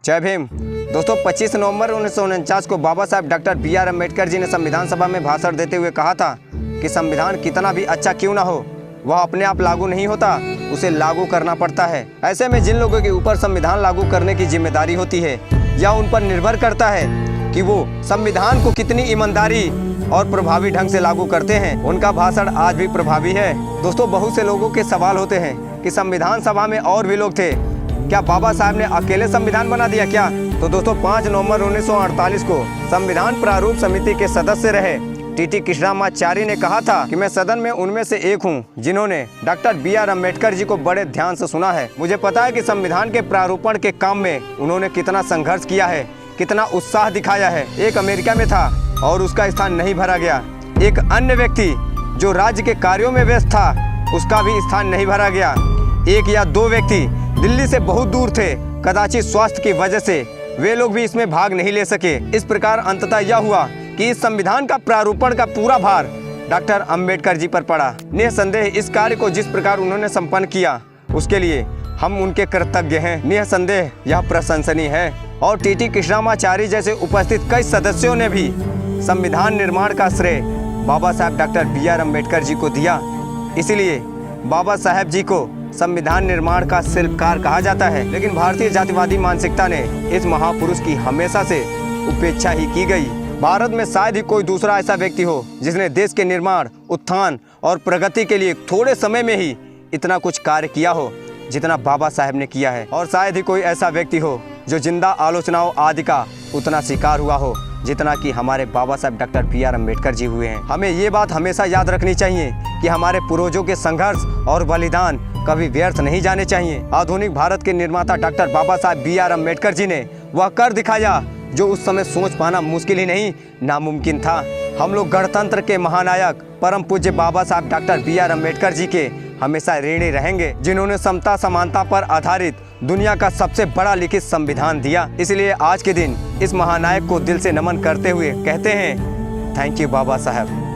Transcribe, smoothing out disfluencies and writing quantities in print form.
जय भीम। दोस्तों 25 नवंबर 1949 को बाबा साहब डॉक्टर बी.आर. अम्बेडकर जी ने संविधान सभा में भाषण देते हुए कहा था कि संविधान कितना भी अच्छा क्यों ना हो, वह अपने आप लागू नहीं होता, उसे लागू करना पड़ता है। ऐसे में जिन लोगों के ऊपर संविधान लागू करने की जिम्मेदारी होती है या उन पर निर्भर करता है कि वो संविधान को कितनी ईमानदारी और प्रभावी ढंग से लागू करते हैं, उनका भाषण आज भी प्रभावी है। दोस्तों बहुत से लोगों के सवाल होते हैं कि संविधान सभा में और भी लोग थे, क्या बाबा साहब ने अकेले संविधान बना दिया क्या? तो दोस्तों 5 नवंबर 1948 को संविधान प्रारूप समिति के सदस्य रहे टी.टी. कृष्णामाचारी ने कहा था कि मैं सदन में उनमें से एक हूं जिन्होंने डॉक्टर बी.आर. अम्बेडकर जी को बड़े ध्यान से सुना है। मुझे पता है कि संविधान के प्रारूपण के काम में उन्होंने कितना संघर्ष किया है, कितना उत्साह दिखाया है। एक अमेरिका में था और उसका स्थान नहीं भरा गया। एक अन्य व्यक्ति जो राज्य के कार्यों में व्यस्त था, उसका भी स्थान नहीं भरा गया। एक या दो व्यक्ति दिल्ली से बहुत दूर थे, कदाचित स्वास्थ्य की वजह से वे लोग भी इसमें भाग नहीं ले सके। इस प्रकार अंततः यह हुआ कि इस संविधान का प्रारूपण का पूरा भार डॉक्टर अंबेडकर जी पर पड़ा। निसंदेह इस कार्य को जिस प्रकार उन्होंने संपन्न किया, उसके लिए हम उनके कृतज्ञ हैं। निसंदेह यह प्रशंसनीय है। और टी.टी. कृष्णामाचारी जैसे उपस्थित कई सदस्यों ने भी संविधान निर्माण का श्रेय बाबा साहब डॉक्टर बी.आर. अम्बेडकर जी को दिया। इसलिए बाबा साहब जी को संविधान निर्माण का शिल्पकार कहा जाता है। लेकिन भारतीय जातिवादी मानसिकता ने इस महापुरुष की हमेशा से उपेक्षा ही की गई। भारत में शायद ही कोई दूसरा ऐसा व्यक्ति हो जिसने देश के निर्माण, उत्थान और प्रगति के लिए थोड़े समय में ही इतना कुछ कार्य किया हो जितना बाबा साहब ने किया है। और शायद ही कोई ऐसा व्यक्ति हो जो जिंदा आलोचनाओं आदि का उतना शिकार हुआ हो जितना कि हमारे बाबा साहब डॉक्टर बी.आर. अम्बेडकर जी हुए हैं। हमें ये बात हमेशा याद रखनी चाहिए कि हमारे पूर्वजों के संघर्ष और बलिदान कभी व्यर्थ नहीं जाने चाहिए। आधुनिक भारत के निर्माता डॉक्टर बाबा साहब बी.आर. अम्बेडकर जी ने वह कर दिखाया जो उस समय सोच पाना मुश्किल ही नहीं, नामुमकिन था। हम लोग गणतंत्र के महानायक परम पूज्य बाबा साहब डॉक्टर बी.आर. अम्बेडकर जी के हमेशा ऋणी रहेंगे, जिन्होंने समता समानता पर आधारित दुनिया का सबसे बड़ा लिखित संविधान दिया। इसलिए आज के दिन इस महानायक को दिल से नमन करते हुए कहते हैं, थैंक यू बाबा साहब।